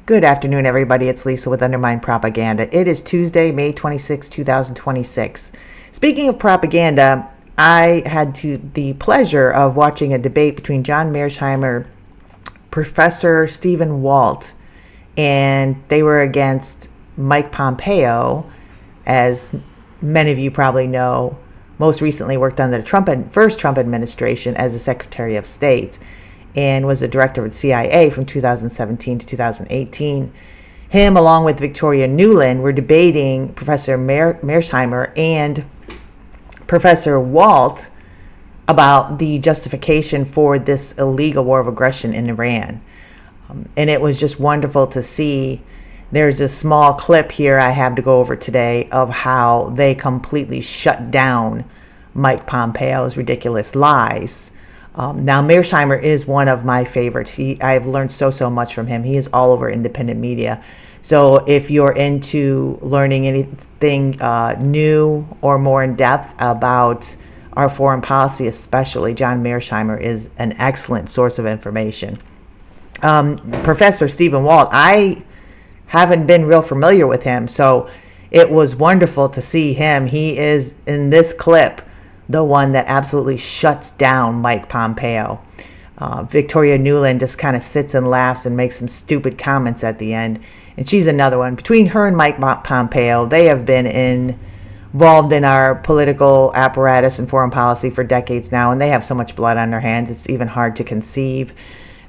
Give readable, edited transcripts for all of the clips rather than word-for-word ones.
Good afternoon, everybody. It's Lisa with Undermine Propaganda. It is Tuesday, May 26, 2026. Speaking of propaganda, I had the pleasure of watching a debate between John Mearsheimer, Professor Stephen Walt, and they were against Mike Pompeo, as many of you probably know, most recently worked under the first Trump administration as the Secretary of State, and was the director of the CIA from 2017 to 2018. Him, along with Victoria Nuland, were debating Professor Mearsheimer and Professor Walt about the justification for this illegal war of aggression in Iran. And it was just wonderful to see. There's a small clip here I have to go over today of how they completely shut down Mike Pompeo's ridiculous lies. Now, Mearsheimer is one of my favorites. I've learned so much from him. He is all over independent media. So if you're into learning anything new or more in depth about our foreign policy, especially, John Mearsheimer is an excellent source of information. Professor Stephen Walt, I haven't been real familiar with him, so it was wonderful to see him. He is, in this clip, the one that absolutely shuts down Mike Pompeo. Victoria Nuland just kind of sits and laughs and makes some stupid comments at the end. And she's another one. Between her and Mike Pompeo, they have been involved in our political apparatus and foreign policy for decades now, and they have so much blood on their hands, it's even hard to conceive.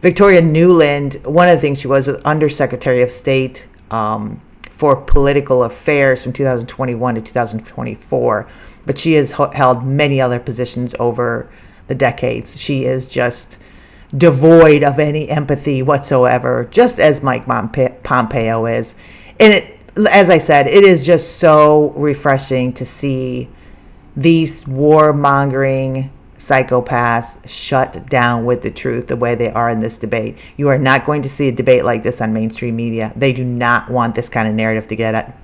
Victoria Nuland, one of the things she was Undersecretary of State for Political Affairs from 2021 to 2024. But she has held many other positions over the decades. She is just devoid of any empathy whatsoever, just as Mike Pompeo is. And as I said, it is just so refreshing to see these warmongering psychopaths shut down with the truth the way they are in this debate. You are not going to see a debate like this on mainstream media. They do not want this kind of narrative to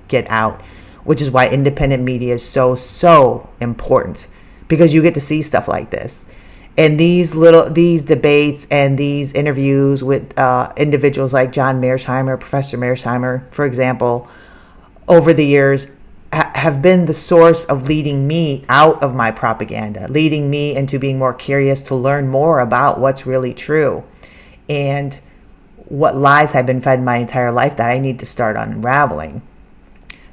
get out, which is why independent media is so important, because you get to see stuff like this. And these debates and these interviews with individuals like John Mearsheimer, Professor Mearsheimer, for example, over the years have been the source of leading me out of my propaganda, leading me into being more curious to learn more about what's really true and what lies have been fed my entire life that I need to start unraveling.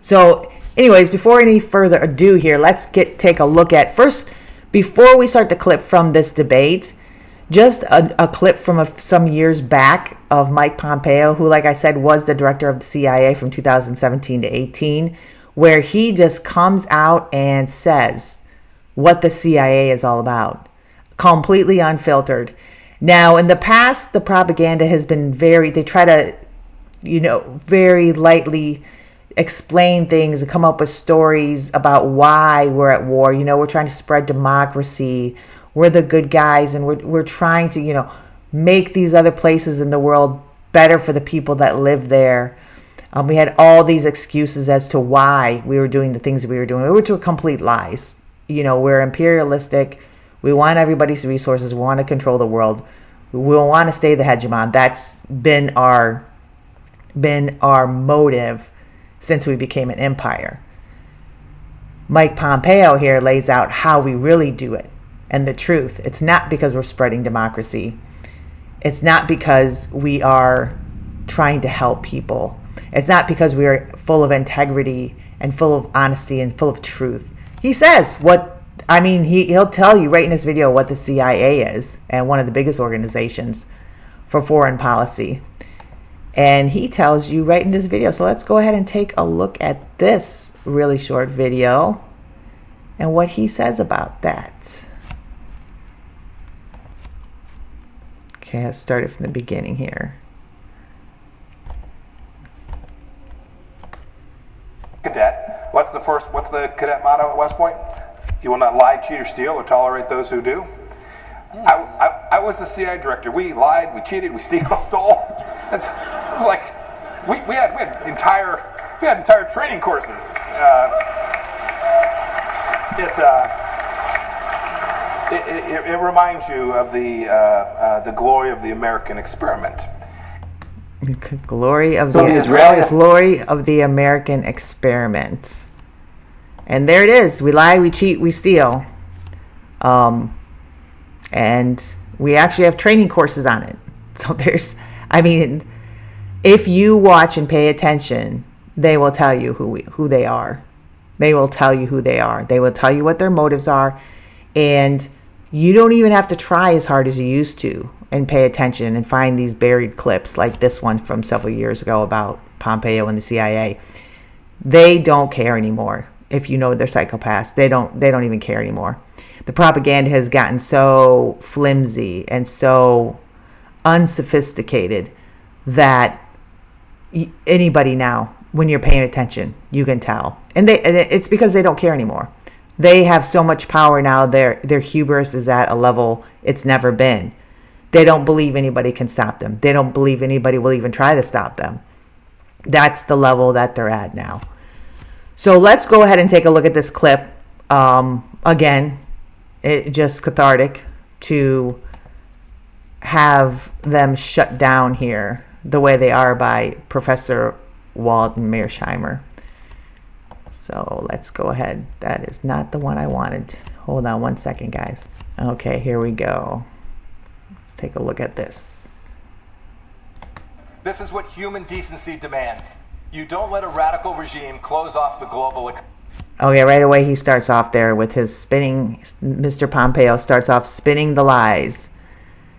So anyways, before any further ado here, let's take a look at, first, before we start the clip from this debate, just a clip from some years back of Mike Pompeo, who, like I said, was the director of the CIA from 2017 to 18, where he just comes out and says what the CIA is all about, completely unfiltered. Now, in the past, the propaganda has been they try to, very lightly explain things and come up with stories about why we're at war. We're trying to spread democracy. We're the good guys, and we're trying to, make these other places in the world better for the people that live there. We had all these excuses as to why we were doing the things we were doing, which were complete lies. We're imperialistic. We want everybody's resources. We want to control the world. We want to stay the hegemon. That's been our motive since we became an empire. Mike Pompeo here lays out how we really do it and the truth. It's not because we're spreading democracy. It's not because we are trying to help people. It's not because we are full of integrity and full of honesty and full of truth. He says he'll tell you right in this video what the CIA is, and one of the biggest organizations for foreign policy. And he tells you right in this video. So let's go ahead and take a look at this really short video and what he says about that. Okay, let's start it from the beginning here. Cadet, what's the cadet motto at West Point? You will not lie, cheat, or steal, or tolerate those who do. I was the CIA director. We lied, we cheated, we stole. It was like we had entire training courses. It reminds you of the glory of the American experiment. Glory of So the the Israelis- glory of the American experiment. And there it is. We lie, we cheat, we steal. And we actually have training courses on it. So if you watch and pay attention, they will tell you who they are. They will tell you who they are. They will tell you what their motives are. And you don't even have to try as hard as you used to and pay attention and find these buried clips like this one from several years ago about Pompeo and the CIA. They don't care anymore. If you know they're psychopaths, they don't even care anymore. The propaganda has gotten so flimsy and so unsophisticated that anybody now, when you're paying attention, you can tell. And it's because they don't care anymore. They have so much power now. Their hubris is at a level it's never been. They don't believe anybody can stop them. They don't believe anybody will even try to stop them. That's the level that they're at now. So let's go ahead and take a look at this clip. Again, it's just cathartic to have them shut down here the way they are by Professor Walt and Mearsheimer. So let's go ahead. That is not the one I wanted. Hold on one second, guys. Okay, here we go. Let's take a look at this. This is what human decency demands. You don't let a radical regime close off the global economy. Okay, right away he starts off there with his spinning. Mr. Pompeo starts off spinning the lies.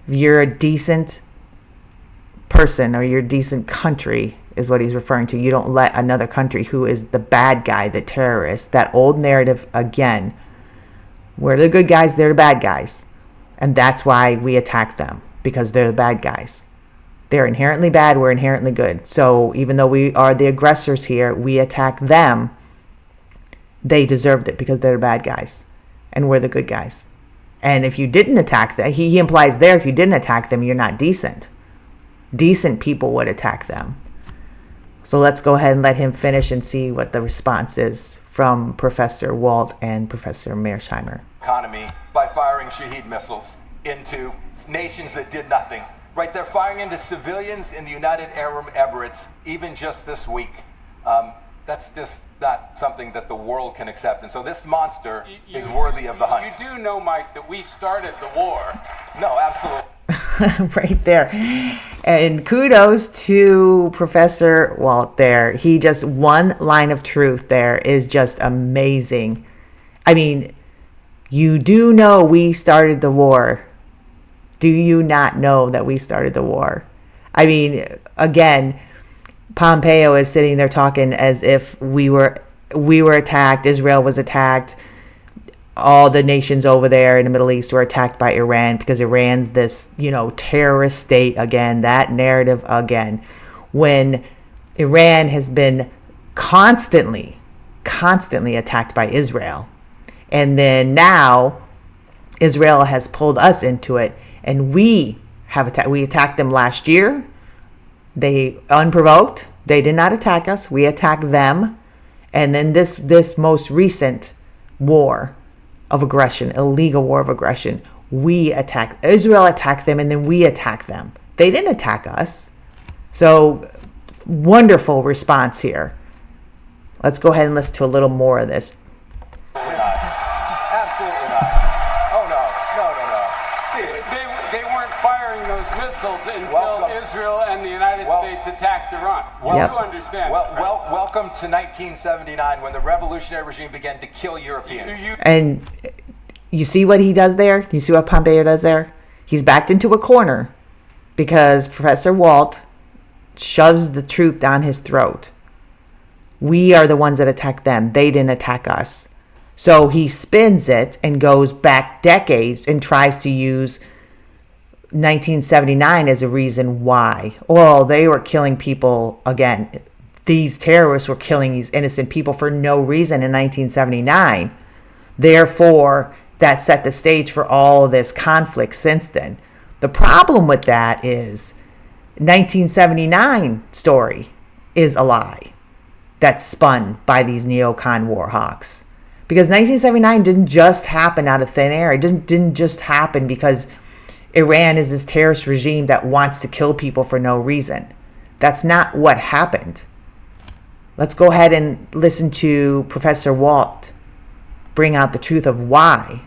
If you're a decent person or you're a decent country is what he's referring to. You don't let another country who is the bad guy, the terrorist, that old narrative again. We're the good guys, they're the bad guys. And that's why we attack them, because they're the bad guys. They're inherently bad, we're inherently good. So even though we are the aggressors here, we attack them. They deserved it because they're the bad guys. And we're the good guys. And if you didn't attack them, he implies there, if you didn't attack them, you're not decent. Decent people would attack them. So let's go ahead and let him finish and see what the response is from Professor Walt and Professor Mearsheimer. Economy by firing Shahed missiles into nations that did nothing. Right, they're firing into civilians in the United Arab Emirates even just this week. That's just not something that the world can accept. And so this monster is worthy of the hunt. You do know, Mike, that we started the war. No, absolutely. Right there. And kudos to Professor Walt there. He just, one line of truth there is just amazing. I mean, you do know we started the war. Do you not know that we started the war? I mean, again, Pompeo is sitting there talking as if we were attacked, Israel was attacked, all the nations over there in the Middle East were attacked by Iran because Iran's this, terrorist state again, that narrative again, when Iran has been constantly attacked by Israel. And then now Israel has pulled us into it. And we attacked them last year. They unprovoked. They did not attack us. We attacked them. And then this most recent war of aggression, illegal war of aggression, Israel attacked them, and then we attacked them. They didn't attack us. So wonderful response here. Let's go ahead and listen to a little more of this. Absolutely not. Oh, no. They weren't firing those missiles until Welcome. Israel and the United States attacked Iran. Yep. You understand. Welcome to 1979 when the revolutionary regime began to kill Europeans. And you see what he does there? You see what Pompeo does there? He's backed into a corner because Professor Walt shoves the truth down his throat. We are the ones that attacked them. They didn't attack us. So he spins it and goes back decades and tries to use 1979 as a reason why. Well, they were killing people again. These terrorists were killing these innocent people for no reason in 1979. Therefore, that set the stage for all of this conflict since then. The problem with that is 1979 story is a lie that's spun by these neocon war hawks. Because 1979 didn't just happen out of thin air. It didn't just happen because Iran is this terrorist regime that wants to kill people for no reason. That's not what happened. Let's go ahead and listen to Professor Walt bring out the truth of why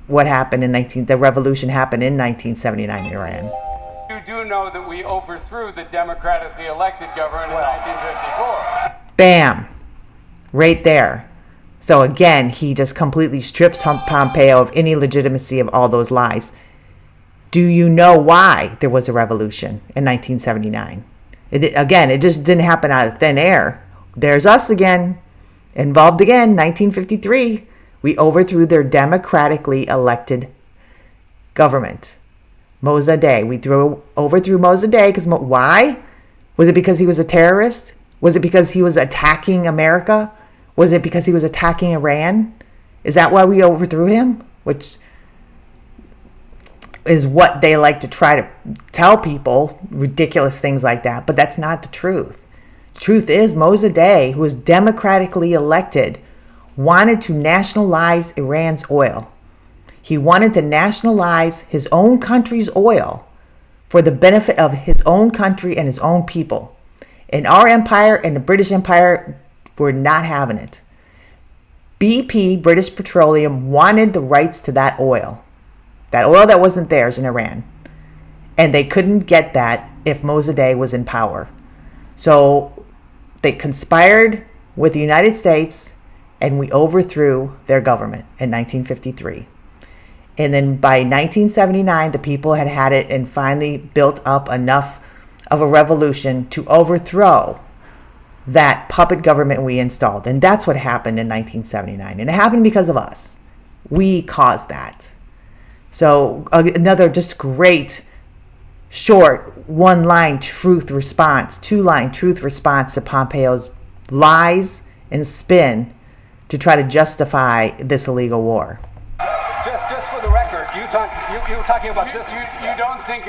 what happened the revolution happened in 1979 in Iran. You do know that we overthrew the democratically elected government in 1954. Bam. Right there. So again, he just completely strips Pompeo of any legitimacy of all those lies. Do you know why there was a revolution in 1979? It just didn't happen out of thin air. There's us again, involved again, 1953. We overthrew their democratically elected government. Mossadegh. We overthrew Mossadegh because why? Was it because he was a terrorist? Was it because he was attacking America? Was it because he was attacking Iran? Is that why we overthrew him? Which is what they like to try to tell people, ridiculous things like that. But that's not the truth. The truth is Mossadegh, who was democratically elected, wanted to nationalize Iran's oil. He wanted to nationalize his own country's oil for the benefit of his own country and his own people. And our empire and the British Empire were not having it. BP, British Petroleum, wanted the rights to that oil that wasn't theirs in Iran. And they couldn't get that if Mossadegh was in power. So they conspired with the United States and we overthrew their government in 1953. And then by 1979, the people had it and finally built up enough of a revolution to overthrow that puppet government we installed. And that's what happened in 1979. And it happened because of us. We caused that. So another just great short one-line truth response, two-line truth response to Pompeo's lies and spin to try to justify this illegal war. Just for the record, you were talking about this. You don't think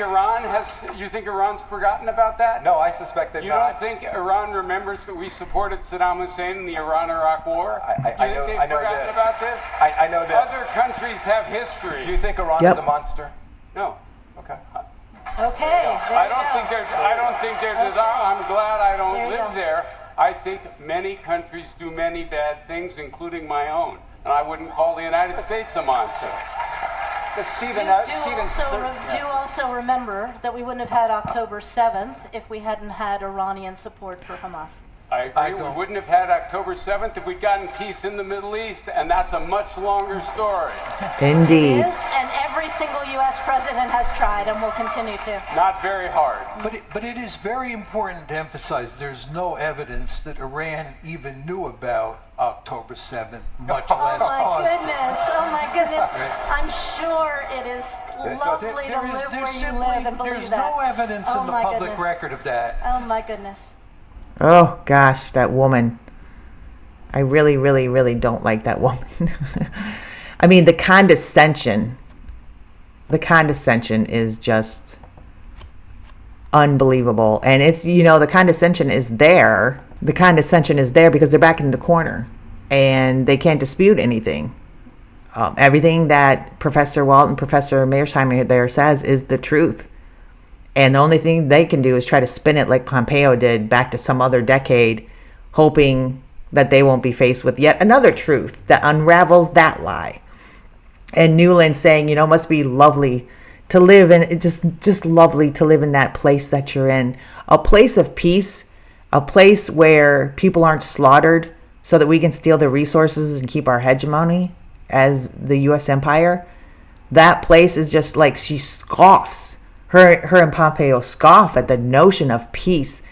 you think Iran's forgotten about that? No, I suspect that you not. You don't think Iran remembers that we supported Saddam Hussein in the Iran-Iraq war? I know they've forgotten this. about this? I know this. Other countries have history. Do you think Iran is a monster? No. Okay. Okay. I don't think there's. I'm glad I don't live there. I think many countries do many bad things, including my own. And I wouldn't call the United States a monster. But do also remember that we wouldn't have had October 7th if we hadn't had Iranian support for Hamas. I agree. We wouldn't have had October 7th if we'd gotten peace in the Middle East, and that's a much longer story. Indeed. It is, and every single U.S. president has tried and will continue to. Not very hard. But it is very important to emphasize there's no evidence that Iran even knew about October 7th, much less Oh my goodness. I'm sure it is lovely to live where you live and believe there's that. no evidence in the public record of that. Oh my goodness. Oh gosh, that woman. I really, really, really don't like that woman. I mean, the condescension is just unbelievable. And it's, the condescension is there. The condescension is there because they're back in the corner and they can't dispute anything. Everything that Professor Walt and Professor Mearsheimer there says is the truth. And the only thing they can do is try to spin it like Pompeo did back to some other decade, hoping that they won't be faced with yet another truth that unravels that lie. And Newland saying, must be lovely to live in, just lovely to live in that place that you're in. A place of peace, a place where people aren't slaughtered so that we can steal their resources and keep our hegemony as the U.S. empire. That place is just like she scoffs. Her and Pompeo scoff at the notion of peace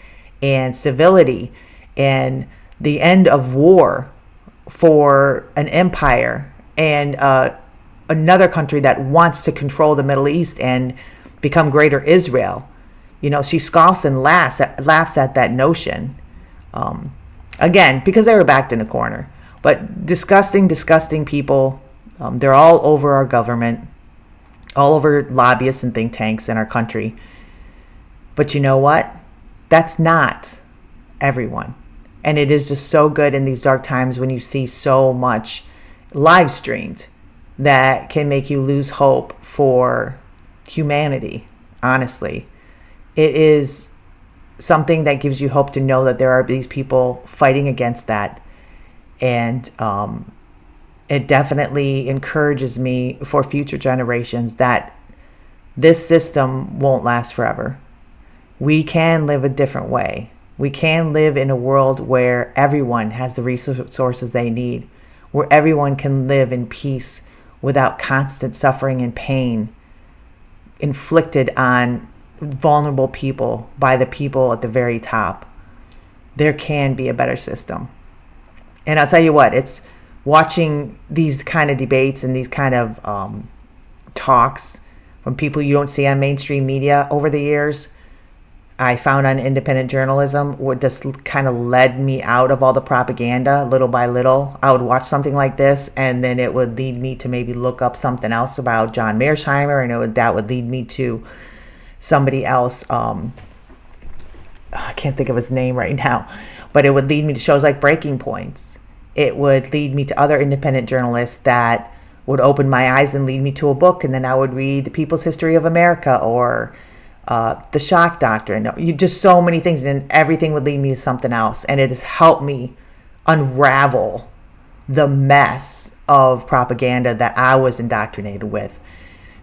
and civility and the end of war for an empire and another country that wants to control the Middle East and become greater Israel. She scoffs and laughs at that notion. Again, because they were backed in a corner. But disgusting people. They're all over our government. All over lobbyists and think tanks in our country. But you know what? That's not everyone. And it is just so good in these dark times when you see so much live streamed that can make you lose hope for humanity, honestly. It is something that gives you hope to know that there are these people fighting against that. And it definitely encourages me for future generations that this system won't last forever. We can live a different way. We can live in a world where everyone has the resources they need, where everyone can live in peace without constant suffering and pain inflicted on vulnerable people by the people at the very top. There can be a better system. And I'll tell you what, it's watching these kind of debates and these kind of talks from people you don't see on mainstream media over the years, I found on independent journalism, what just kind of led me out of all the propaganda little by little. I would watch something like this, and then it would lead me to maybe look up something else about John Mearsheimer, and that would lead me to somebody else. I can't think of his name right now, but it would lead me to shows like Breaking Points. It would lead me to other independent journalists that would open my eyes and lead me to a book, and then I would read The People's History of America or The Shock Doctrine. Just so many things, and everything would lead me to something else. And it has helped me unravel the mess of propaganda that I was indoctrinated with.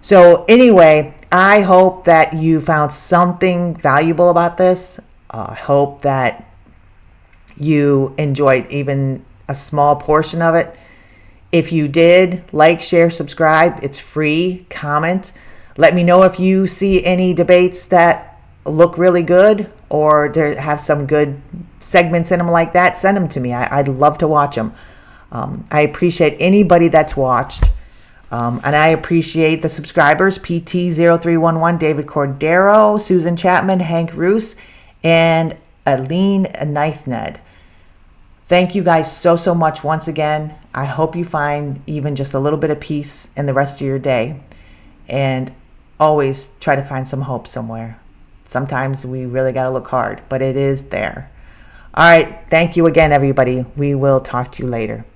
So anyway, I hope that you found something valuable about this. I hope that you enjoyed even a small portion of it. If you did, like, share, subscribe. It's free. Comment. Let me know if you see any debates that look really good or have some good segments in them like that. Send them to me. I'd love to watch them. I appreciate anybody that's watched. And I appreciate the subscribers, PT0311, David Cordero, Susan Chapman, Hank Roos, and Aline Neithned. Thank you guys so much once again. I hope you find even just a little bit of peace in the rest of your day. And always try to find some hope somewhere. Sometimes we really got to look hard, but it is there. All right. Thank you again, everybody. We will talk to you later.